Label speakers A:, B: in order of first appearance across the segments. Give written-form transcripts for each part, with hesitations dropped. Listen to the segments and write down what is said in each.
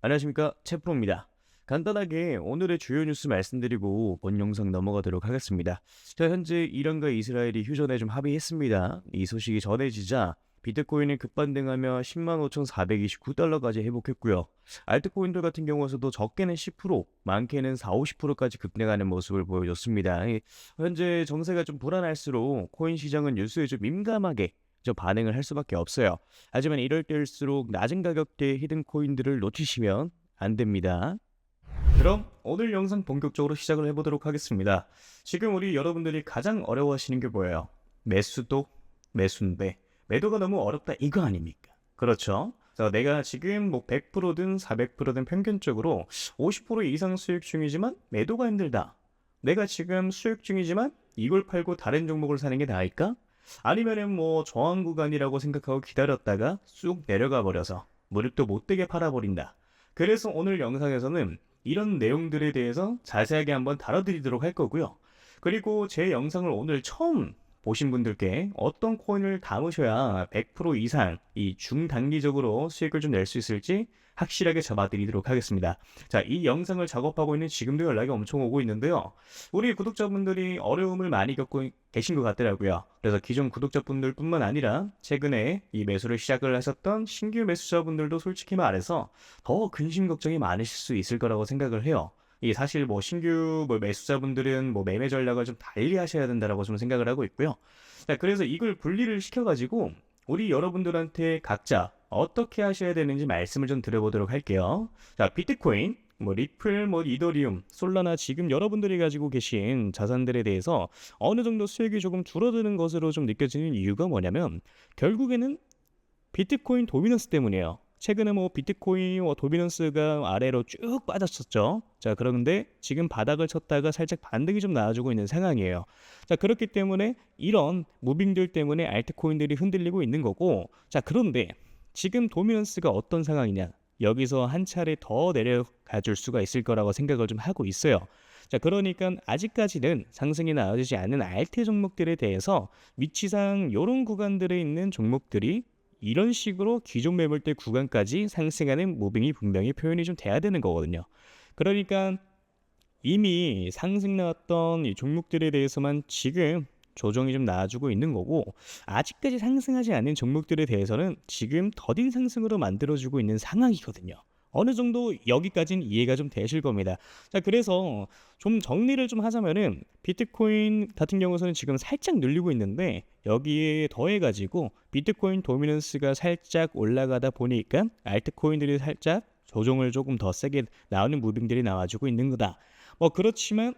A: 안녕하십니까, 채프로입니다. 간단하게 오늘의 주요 뉴스 말씀드리고 본 영상 넘어가도록 하겠습니다. 현재 이란과 이스라엘이 휴전에 좀 합의했습니다. 이 소식이 전해지자 비트코인이 급반등하며 105,429달러까지 회복했고요. 알트코인들 같은 경우에도 적게는 10%, 많게는 4, 50%까지 급등하는 모습을 보여줬습니다. 현재 정세가 좀 불안할수록 코인 시장은 뉴스에 좀 민감하게 반응을 할 수밖에 없어요. 하지만 이럴 때일수록 낮은 가격대의 히든 코인들을 놓치시면 안 됩니다. 그럼 오늘 영상 본격적으로 시작을 해보도록 하겠습니다. 지금 우리 여러분들이 가장 어려워하시는 게 뭐예요? 매수도 매수인데 매도가 너무 어렵다 이거 아닙니까? 그렇죠? 자, 내가 지금 뭐 100%든 400%든 평균적으로 50% 이상 수익 중이지만 매도가 힘들다. 내가 지금 수익 중이지만 이걸 팔고 다른 종목을 사는 게 나을까? 아니면은 뭐 저항 구간이라고 생각하고 기다렸다가 쑥 내려가 버려서 무릎도 못되게 팔아버린다. 그래서 오늘 영상에서는 이런 내용들에 대해서 자세하게 한번 다뤄드리도록 할 거고요. 그리고 제 영상을 오늘 처음 보신 분들께 어떤 코인을 담으셔야 100% 이상 이 중단기적으로 수익을 좀 낼 수 있을지 확실하게 잡아드리도록 하겠습니다. 자, 이 영상을 작업하고 있는 지금도 연락이 엄청 오고 있는데요. 우리 구독자분들이 어려움을 많이 겪고 계신 것 같더라고요. 그래서 기존 구독자분들 뿐만 아니라 최근에 이 매수를 시작을 하셨던 신규 매수자분들도 솔직히 말해서 더 근심 걱정이 많으실 수 있을 거라고 생각을 해요. 이 사실 뭐 신규 매수자분들은 매매 전략을 좀 달리 하셔야 된다라고 좀 생각을 하고 있고요. 자, 그래서 이걸 분리를 시켜가지고 우리 여러분들한테 각자 어떻게 하셔야 되는지 말씀을 좀 드려보도록 할게요. 자, 비트코인, 리플, 이더리움, 솔라나 지금 여러분들이 가지고 계신 자산들에 대해서 어느 정도 수익이 조금 줄어드는 것으로 좀 느껴지는 이유가 뭐냐면 결국에는 비트코인 도미넌스 때문이에요. 최근에 비트코인 도미넌스가 아래로 쭉 빠졌었죠. 자, 그런데 지금 바닥을 쳤다가 살짝 반등이 좀 나와주고 있는 상황이에요. 자, 그렇기 때문에 이런 무빙들 때문에 알트코인들이 흔들리고 있는 거고, 자, 그런데 지금 도미넌스가 어떤 상황이냐? 여기서 한 차례 더 내려가 줄 수가 있을 거라고 생각을 좀 하고 있어요. 자, 그러니까 아직까지는 상승이 나와주지 않는 알트 종목들에 대해서 위치상 이런 구간들에 있는 종목들이 이런 식으로 기존 매물대 구간까지 상승하는 무빙이 분명히 표현이 좀 돼야 되는 거거든요. 그러니까 이미 상승 나왔던 이 종목들에 대해서만 지금 조정이 좀 나와주고 있는 거고, 아직까지 상승하지 않은 종목들에 대해서는 지금 더딘 상승으로 만들어주고 있는 상황이거든요. 어느 정도 여기까지는 이해가 좀 되실 겁니다. 자, 그래서 좀 정리를 좀 하자면은 비트코인 같은 경우에는 지금 살짝 늘리고 있는데 여기에 더해가지고 비트코인 도미넌스가 살짝 올라가다 보니까 알트코인들이 살짝 조정을 조금 더 세게 나오는 무빙들이 나와주고 있는 거다. 그렇지만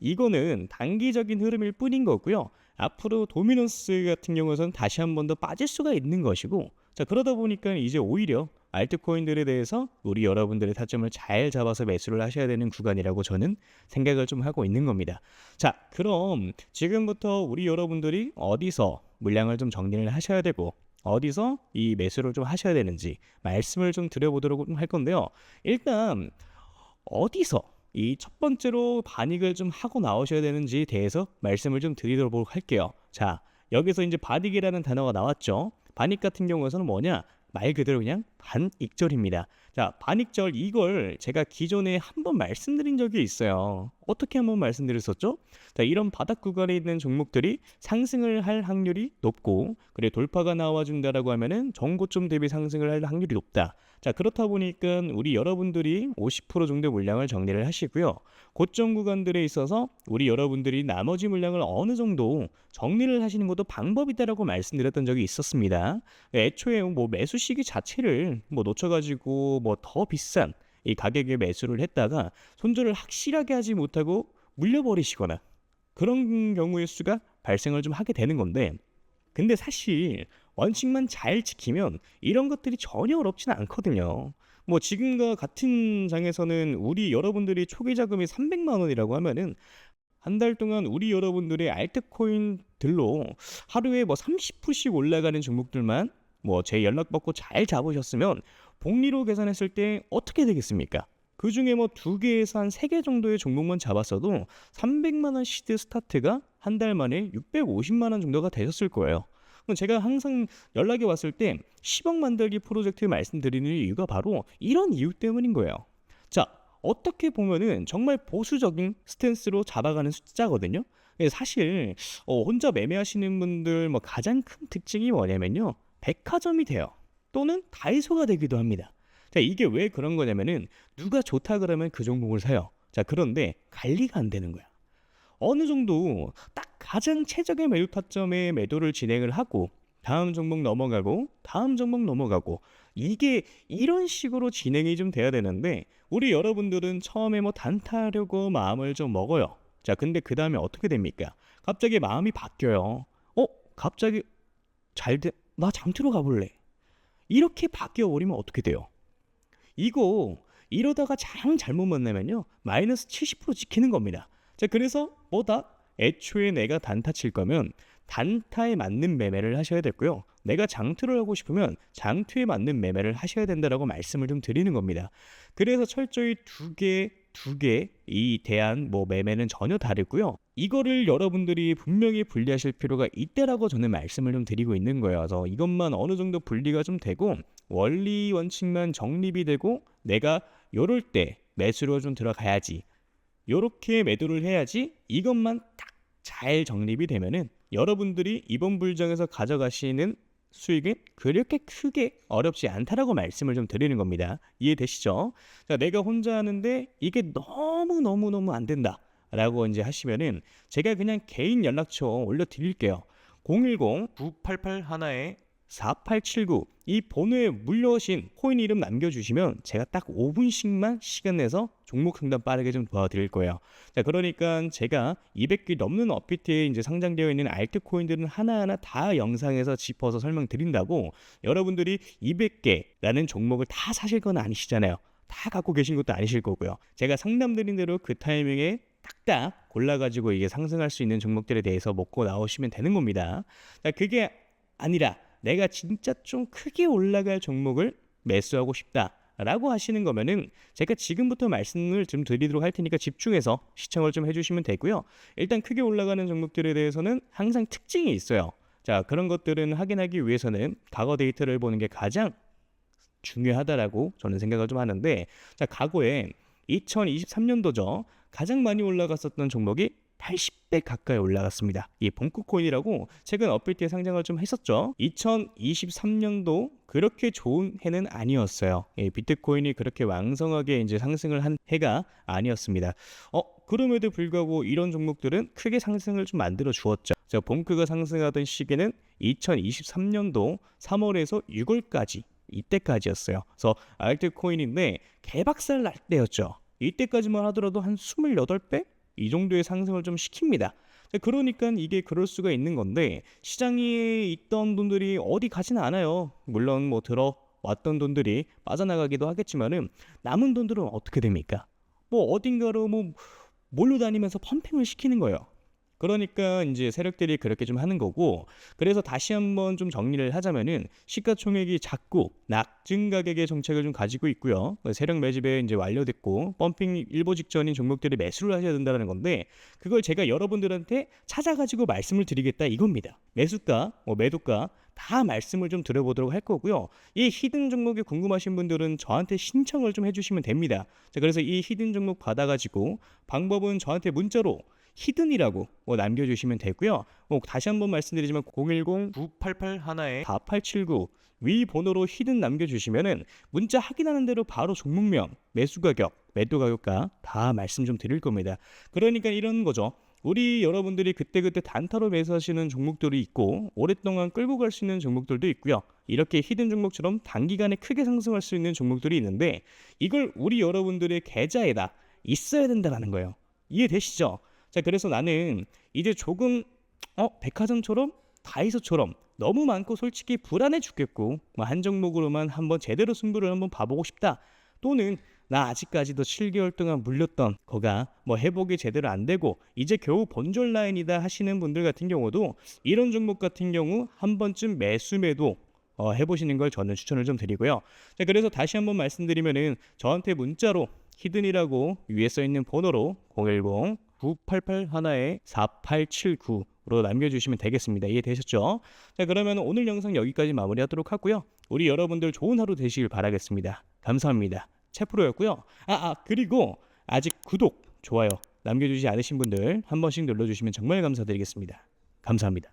A: 이거는 단기적인 흐름일 뿐인 거고요. 앞으로 도미넌스 같은 경우에는 다시 한 번 더 빠질 수가 있는 것이고, 자, 그러다 보니까 이제 오히려 알트코인들에 대해서 우리 여러분들의 타점을 잘 잡아서 매수를 하셔야 되는 구간이라고 저는 생각을 좀 하고 있는 겁니다. 자, 그럼 지금부터 우리 여러분들이 어디서 물량을 좀 정리를 하셔야 되고 어디서 이 매수를 좀 하셔야 되는지 말씀을 좀 드려보도록 할 건데요. 일단 어디서 이 첫 번째로 반익을 좀 하고 나오셔야 되는지에 대해서 말씀을 좀 드리도록 할게요. 자, 여기서 이제 반익이라는 단어가 나왔죠. 반익 같은 경우에는 뭐냐? 말 그대로 그냥 반익절입니다. 자, 반익절 이걸 제가 기존에 한번 말씀드린 적이 있어요. 어떻게 한번 말씀드렸었죠? 자, 이런 바닥 구간에 있는 종목들이 상승을 할 확률이 높고, 그래 돌파가 나와준다라고 하면은 전고점 대비 상승을 할 확률이 높다. 자, 그렇다 보니까 우리 여러분들이 50% 정도 물량을 정리를 하시고요. 고점 구간들에 있어서 우리 여러분들이 나머지 물량을 어느 정도 정리를 하시는 것도 방법이다라고 말씀드렸던 적이 있었습니다. 애초에 매수 시기 자체를 놓쳐가지고 더 비싼 이 가격에 매수를 했다가 손절을 확실하게 하지 못하고 물려버리시거나 그런 경우의 수가 발생을 좀 하게 되는 건데, 근데 사실 원칙만 잘 지키면 이런 것들이 전혀 어렵지는 않거든요. 지금과 같은 장에서는 우리 여러분들이 초기 자금이 300만 원이라고 하면은 한 달 동안 우리 여러분들의 알트코인들로 하루에 30%씩 올라가는 종목들만 제 연락 받고 잘 잡으셨으면 복리로 계산했을 때 어떻게 되겠습니까? 그 중에 2개에서 한 3개 정도의 종목만 잡았어도 300만 원 시드 스타트가 한 달 만에 650만 원 정도가 되셨을 거예요. 그럼 제가 항상 연락이 왔을 때 10억 만들기 프로젝트 말씀드리는 이유가 바로 이런 이유 때문인 거예요. 자, 어떻게 보면은 정말 보수적인 스탠스로 잡아가는 숫자거든요. 사실 혼자 매매하시는 분들 뭐 가장 큰 특징이 뭐냐면요, 백화점이 돼요. 또는 다이소가 되기도 합니다. 자, 이게 왜 그런 거냐면은 누가 좋다 그러면 그 종목을 사요. 자, 그런데 관리가 안 되는 거야. 어느 정도 딱 가장 최적의 매도 타점에 매도를 진행을 하고 다음 종목 넘어가고 다음 종목 넘어가고, 이게 이런 식으로 진행이 좀 돼야 되는데 우리 여러분들은 처음에 뭐 단타하려고 마음을 좀 먹어요. 자, 근데 그 다음에 어떻게 됩니까? 갑자기 마음이 바뀌어요. 갑자기 나 장투로 가볼래. 이렇게 바뀌어 버리면 어떻게 돼요? 이거 이러다가 잘못 만나면요, 마이너스 70% 찍히는 겁니다. 자, 그래서 뭐다? 애초에 내가 단타 칠 거면 단타에 맞는 매매를 하셔야 되고요. 내가 장투를 하고 싶으면 장투에 맞는 매매를 하셔야 된다라고 말씀을 좀 드리는 겁니다. 그래서 철저히 두 개 이 대한 뭐 매매는 전혀 다르고요. 이거를 여러분들이 분명히 분리하실 필요가 있다라고 저는 말씀을 좀 드리고 있는 거예요. 그래서 이것만 어느 정도 분리가 좀 되고 원리 원칙만 정립이 되고 내가 요럴 때 매수로 좀 들어가야지, 요렇게 매도를 해야지, 이것만 딱 잘 정립이 되면은 여러분들이 이번 불장에서 가져가시는 수익은 그렇게 크게 어렵지 않다라고 말씀을 좀 드리는 겁니다. 이해되시죠? 자, 내가 혼자 하는데 이게 너무 안 된다 라고 이제 하시면은 제가 그냥 개인 연락처 올려드릴게요. 010-988 하나에 4879, 이 번호에 물려오신 코인 이름 남겨주시면 제가 딱 5분씩만 시간 내서 종목 상담 빠르게 좀 도와드릴 거예요. 자, 그러니까 제가 200개 넘는 업비트에 이제 상장되어 있는 알트 코인들은 하나하나 다 영상에서 짚어서 설명드린다고, 여러분들이 200개라는 종목을 다 사실 건 아니시잖아요. 다 갖고 계신 것도 아니실 거고요. 제가 상담드린 대로 그 타이밍에 딱딱 골라가지고 이게 상승할 수 있는 종목들에 대해서 먹고 나오시면 되는 겁니다. 자, 그게 아니라 내가 진짜 좀 크게 올라갈 종목을 매수하고 싶다라고 하시는 거면은 제가 지금부터 말씀을 좀 드리도록 할 테니까 집중해서 시청을 좀 해주시면 되고요. 일단 크게 올라가는 종목들에 대해서는 항상 특징이 있어요. 자, 그런 것들은 확인하기 위해서는 과거 데이터를 보는 게 가장 중요하다라고 저는 생각을 좀 하는데, 자, 과거에 2023년도죠. 가장 많이 올라갔었던 종목이 80배 가까이 올라갔습니다. 이 봉크코인이라고 최근 업비트에 상장을 좀 했었죠. 2023년도 그렇게 좋은 해는 아니었어요. 비트코인이 그렇게 왕성하게 이제 상승을 한 해가 아니었습니다. 그럼에도 불구하고 이런 종목들은 크게 상승을 좀 만들어 주었죠. 자, 봉크가 상승하던 시기는 2023년도 3월에서 6월까지, 이때까지였어요. 그래서 알트코인인데 개박살 날 때였죠. 이때까지만 하더라도 한 28배? 이 정도의 상승을 좀 시킵니다. 그러니까 이게 그럴 수가 있는 건데, 시장에 있던 돈들이 어디 가지는 않아요. 물론 뭐 들어왔던 돈들이 빠져나가기도 하겠지만은 남은 돈들은 어떻게 됩니까? 뭐 어딘가로 뭐 몰로 다니면서 펌핑을 시키는 거예요. 그러니까 이제 세력들이 그렇게 좀 하는 거고, 그래서 다시 한번 좀 정리를 하자면은 시가총액이 작고 낮은 가격의 정책을 좀 가지고 있고요. 세력 매집에 이제 완료됐고 펌핑 일보 직전인 종목들이 매수를 하셔야 된다는 건데, 그걸 제가 여러분들한테 찾아가지고 말씀을 드리겠다 이겁니다. 매수가, 매도가 다 말씀을 좀 드려보도록 할 거고요. 이 히든 종목이 궁금하신 분들은 저한테 신청을 좀 해주시면 됩니다. 자, 그래서 이 히든 종목 받아가지고 방법은 저한테 문자로 히든이라고 남겨주시면 되고요. 다시 한번 말씀드리지만 010-988 하나에 4879 위 번호로 히든 남겨주시면은 문자 확인하는 대로 바로 종목명, 매수 가격, 매도 가격과 다 말씀 좀 드릴 겁니다. 그러니까 이런 거죠. 우리 여러분들이 그때그때 단타로 매수하시는 종목들이 있고 오랫동안 끌고 갈 수 있는 종목들도 있고요. 이렇게 히든 종목처럼 단기간에 크게 상승할 수 있는 종목들이 있는데, 이걸 우리 여러분들의 계좌에다 있어야 된다는 거예요. 이해되시죠? 자, 그래서 나는 이제 조금 백화점처럼 다이소처럼 너무 많고 솔직히 불안해 죽겠고 한 종목으로만 한번 제대로 승부를 한번 봐보고 싶다, 또는 나 아직까지도 7개월 동안 물렸던 거가 회복이 제대로 안 되고 이제 겨우 본전 라인이다 하시는 분들 같은 경우도 이런 종목 같은 경우 한 번쯤 매도 해보시는 걸 저는 추천을 좀 드리고요. 자, 그래서 다시 한번 말씀드리면은 저한테 문자로 히든이라고 위에 써 있는 번호로 010-988 하나에 4879
B: 댓글로 남겨주시면 되겠습니다. 이해되셨죠? 자, 그러면 오늘 영상 여기까지 마무리하도록 하고요. 우리 여러분들 좋은 하루 되시길 바라겠습니다. 감사합니다. 채프로였고요. 그리고 아직 구독, 좋아요 남겨주지 않으신 분들 한 번씩 눌러주시면 정말 감사드리겠습니다. 감사합니다.